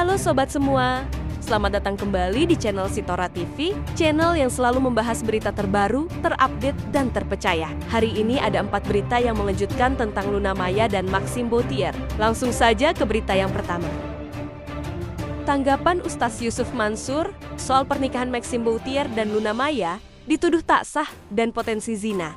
Halo sobat semua, selamat datang kembali di channel Sitora TV, channel yang selalu membahas berita terbaru, terupdate, dan terpercaya. Hari ini ada 4 berita yang mengejutkan tentang Luna Maya dan Maxime Bouthier. Langsung saja ke berita yang pertama. Tanggapan Ustaz Yusuf Mansur soal pernikahan Maxime Bouthier dan Luna Maya dituduh tak sah dan potensi zina.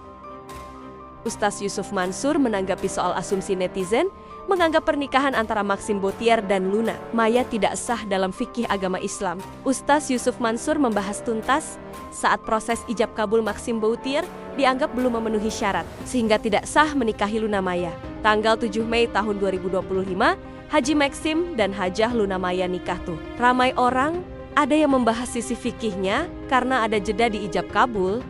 Ustaz Yusuf Mansur menanggapi soal asumsi netizen menganggap pernikahan antara Maxime Bouthier dan Luna Maya tidak sah dalam fikih agama Islam. Ustaz Yusuf Mansur membahas tuntas saat proses ijab kabul Maxime Bouthier dianggap belum memenuhi syarat, sehingga tidak sah menikahi Luna Maya. Tanggal 7 Mei tahun 2025, Haji Maxime dan Hajah Luna Maya nikah tuh. Ramai orang, ada yang membahas sisi fikihnya karena ada jeda di ijab kabul.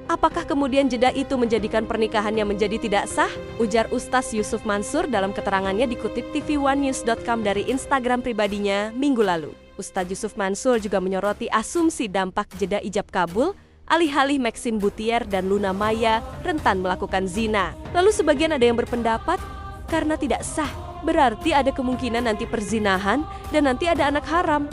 Apakah kemudian jeda itu menjadikan pernikahannya menjadi tidak sah? Ujar Ustaz Yusuf Mansur dalam keterangannya dikutip tv1news.com dari Instagram pribadinya minggu lalu. Ustaz Yusuf Mansur juga menyoroti asumsi dampak jeda ijab kabul, alih-alih Maxime Bouthier dan Luna Maya rentan melakukan zina. Lalu sebagian ada yang berpendapat, karena tidak sah, berarti ada kemungkinan nanti perzinahan dan nanti ada anak haram.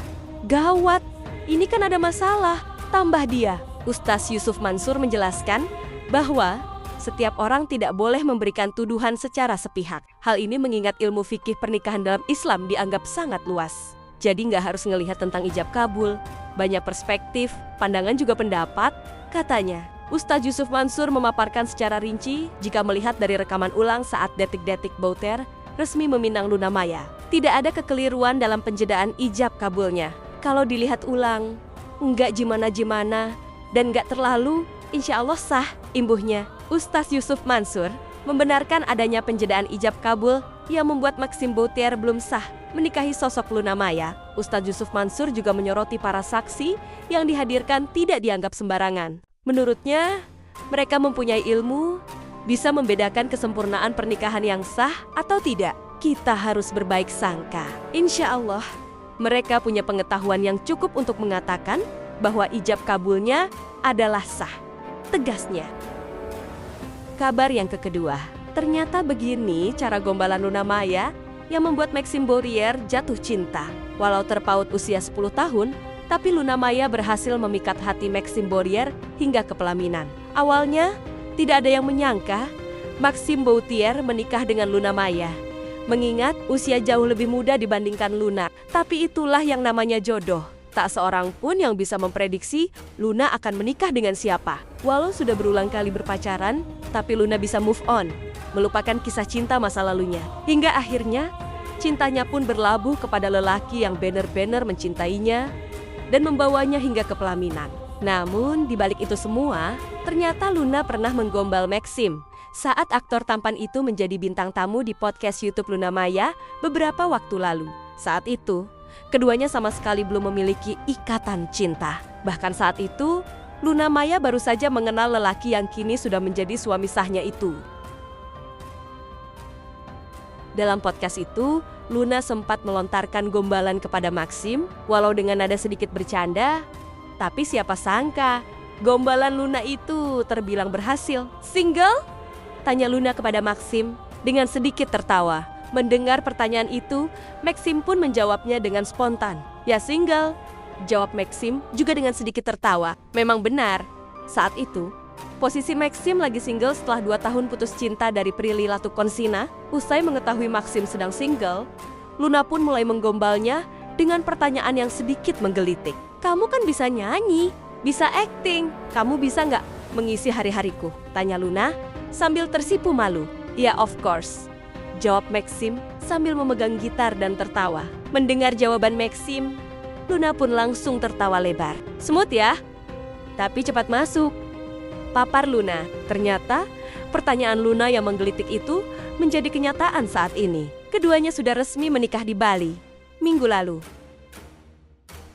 Gawat, ini kan ada masalah, tambah dia. Ustaz Yusuf Mansur menjelaskan bahwa setiap orang tidak boleh memberikan tuduhan secara sepihak. Hal ini mengingat ilmu fikih pernikahan dalam Islam dianggap sangat luas. Jadi nggak harus ngelihat tentang ijab kabul, banyak perspektif, pandangan juga pendapat, katanya. Ustaz Yusuf Mansur memaparkan secara rinci jika melihat dari rekaman ulang saat detik-detik Bouthier resmi meminang Luna Maya. Tidak ada kekeliruan dalam penjedaan ijab kabulnya. Kalau dilihat ulang, nggak gimana-gimana, dan gak terlalu, insya Allah sah, imbuhnya. Ustaz Yusuf Mansur membenarkan adanya penjedaan ijab kabul yang membuat Maxime Bouthier belum sah menikahi sosok Luna Maya. Ustaz Yusuf Mansur juga menyoroti para saksi yang dihadirkan tidak dianggap sembarangan. Menurutnya, mereka mempunyai ilmu, bisa membedakan kesempurnaan pernikahan yang sah atau tidak. Kita harus berbaik sangka. Insya Allah, mereka punya pengetahuan yang cukup untuk mengatakan bahwa ijab kabulnya adalah sah, tegasnya. Kabar yang kedua, ternyata begini cara gombalan Luna Maya yang membuat Maxime Bouthier jatuh cinta. Walau terpaut usia 10 tahun, tapi Luna Maya berhasil memikat hati Maxime Bouthier hingga ke pelaminan. Awalnya, tidak ada yang menyangka Maxime Bouthier menikah dengan Luna Maya. Mengingat usia jauh lebih muda dibandingkan Luna, tapi itulah yang namanya jodoh. Tak seorang pun yang bisa memprediksi Luna akan menikah dengan siapa. Walau sudah berulang kali berpacaran, tapi Luna bisa move on, melupakan kisah cinta masa lalunya. Hingga akhirnya, cintanya pun berlabuh kepada lelaki yang benar-benar mencintainya dan membawanya hingga ke pelaminan. Namun, di balik itu semua, ternyata Luna pernah menggombal Maxime saat aktor tampan itu menjadi bintang tamu di podcast YouTube Luna Maya beberapa waktu lalu. Saat itu, keduanya sama sekali belum memiliki ikatan cinta. Bahkan saat itu, Luna Maya baru saja mengenal lelaki yang kini sudah menjadi suami sahnya itu. Dalam podcast itu, Luna sempat melontarkan gombalan kepada Maxime, walau dengan nada sedikit bercanda. Tapi siapa sangka, gombalan Luna itu terbilang berhasil. Single? Tanya Luna kepada Maxime dengan sedikit tertawa. Mendengar pertanyaan itu, Maxime pun menjawabnya dengan spontan. Ya single, jawab Maxime juga dengan sedikit tertawa. Memang benar, saat itu, posisi Maxime lagi single setelah 2 tahun putus cinta dari Prilly Latukonsina. Usai mengetahui Maxime sedang single, Luna pun mulai menggombalnya dengan pertanyaan yang sedikit menggelitik. Kamu kan bisa nyanyi, bisa acting, kamu bisa nggak mengisi hari-hariku? Tanya Luna sambil tersipu malu. Ya of course, jawab Maxime sambil memegang gitar dan tertawa. Mendengar jawaban Maxime, Luna pun langsung tertawa lebar. Smooth ya? Tapi cepat masuk, papar Luna. Ternyata pertanyaan Luna yang menggelitik itu menjadi kenyataan saat ini. Keduanya sudah resmi menikah di Bali minggu lalu.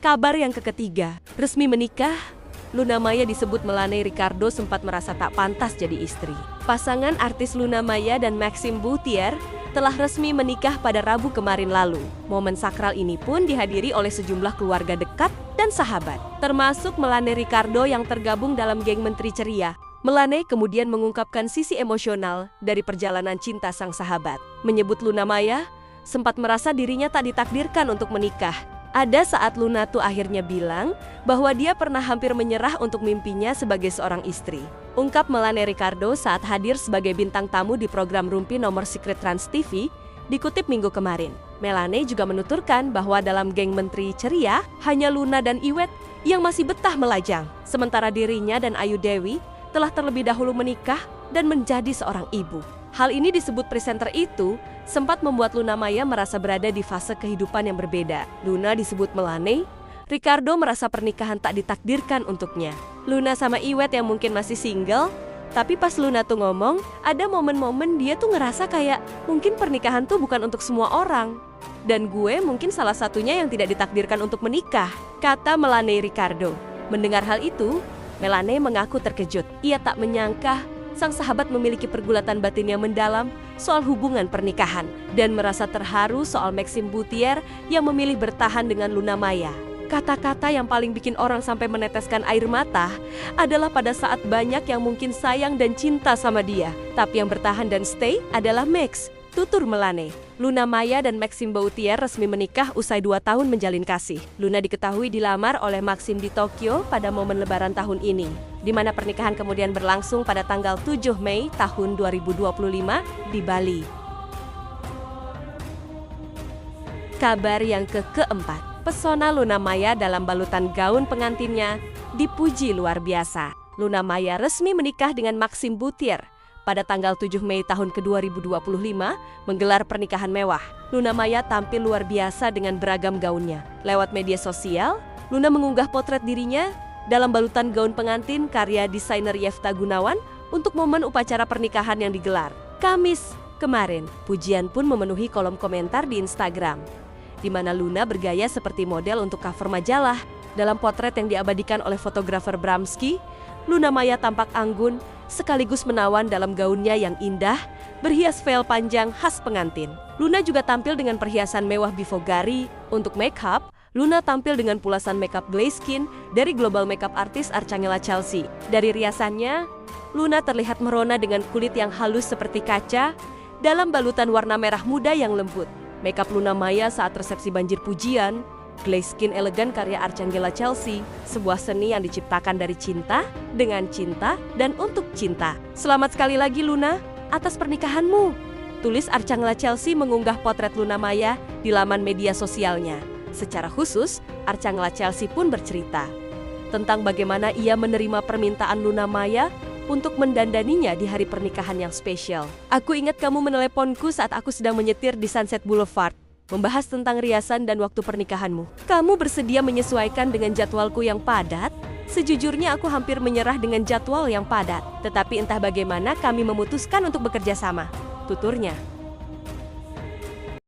Kabar yang ketiga, resmi menikah. Luna Maya disebut Melanie Ricardo sempat merasa tak pantas jadi istri. Pasangan artis Luna Maya dan Maxime Bouthier telah resmi menikah pada Rabu kemarin lalu. Momen sakral ini pun dihadiri oleh sejumlah keluarga dekat dan sahabat, termasuk Melanie Ricardo yang tergabung dalam geng Menteri Ceria. Melanie kemudian mengungkapkan sisi emosional dari perjalanan cinta sang sahabat. Menyebut Luna Maya sempat merasa dirinya tak ditakdirkan untuk menikah. Ada saat Luna tuh akhirnya bilang bahwa dia pernah hampir menyerah untuk mimpinya sebagai seorang istri. Ungkap Melanie Ricardo saat hadir sebagai bintang tamu di program Rumpi nomor Secret Trans TV, dikutip minggu kemarin. Melanie juga menuturkan bahwa dalam geng menteri ceria, hanya Luna dan Iwet yang masih betah melajang. Sementara dirinya dan Ayu Dewi telah terlebih dahulu menikah dan menjadi seorang ibu. Hal ini disebut presenter itu sempat membuat Luna Maya merasa berada di fase kehidupan yang berbeda. Luna disebut Melanie, Ricardo merasa pernikahan tak ditakdirkan untuknya. Luna sama Iwet yang mungkin masih single, tapi pas Luna tuh ngomong, ada momen-momen dia tuh ngerasa kayak mungkin pernikahan tuh bukan untuk semua orang. Dan gue mungkin salah satunya yang tidak ditakdirkan untuk menikah, kata Melanie Ricardo. Mendengar hal itu, Melanie mengaku terkejut. Ia tak menyangka sang sahabat memiliki pergulatan batin yang mendalam soal hubungan pernikahan dan merasa terharu soal Maxime Bouthier yang memilih bertahan dengan Luna Maya. Kata-kata yang paling bikin orang sampai meneteskan air mata adalah pada saat banyak yang mungkin sayang dan cinta sama dia, tapi yang bertahan dan stay adalah Max, tutur Melanie. Luna Maya dan Maxime Bouthier resmi menikah usai 2 tahun menjalin kasih. Luna diketahui dilamar oleh Maxime di Tokyo pada momen lebaran tahun ini, di mana pernikahan kemudian berlangsung pada tanggal 7 Mei tahun 2025 di Bali. Kabar yang keempat, pesona Luna Maya dalam balutan gaun pengantinnya dipuji luar biasa. Luna Maya resmi menikah dengan Maxime Bouthier pada tanggal 7 Mei tahun ke-2025 menggelar pernikahan mewah. Luna Maya tampil luar biasa dengan beragam gaunnya. Lewat media sosial, Luna mengunggah potret dirinya dalam balutan gaun pengantin karya desainer Yefta Gunawan untuk momen upacara pernikahan yang digelar Kamis kemarin. Pujian pun memenuhi kolom komentar di Instagram, di mana Luna bergaya seperti model untuk cover majalah. Dalam potret yang diabadikan oleh fotografer Bramski, Luna Maya tampak anggun sekaligus menawan dalam gaunnya yang indah, berhias veil panjang khas pengantin. Luna juga tampil dengan perhiasan mewah Bivogari. Untuk makeup, Luna tampil dengan pulasan makeup glaze skin dari global makeup artist Arcangela Chelsea. Dari riasannya, Luna terlihat merona dengan kulit yang halus seperti kaca dalam balutan warna merah muda yang lembut. Makeup Luna Maya saat resepsi banjir pujian. Glaze skin elegan karya Arcangela Chelsea, sebuah seni yang diciptakan dari cinta, dengan cinta, dan untuk cinta. Selamat sekali lagi Luna, atas pernikahanmu, tulis Arcangela Chelsea mengunggah potret Luna Maya di laman media sosialnya. Secara khusus, Arcangela Chelsea pun bercerita tentang bagaimana ia menerima permintaan Luna Maya untuk mendandaninya di hari pernikahan yang spesial. Aku ingat kamu meneleponku saat aku sedang menyetir di Sunset Boulevard, membahas tentang riasan dan waktu pernikahanmu. Kamu bersedia menyesuaikan dengan jadwalku yang padat? Sejujurnya aku hampir menyerah dengan jadwal yang padat. Tetapi entah bagaimana kami memutuskan untuk bekerja sama, tuturnya.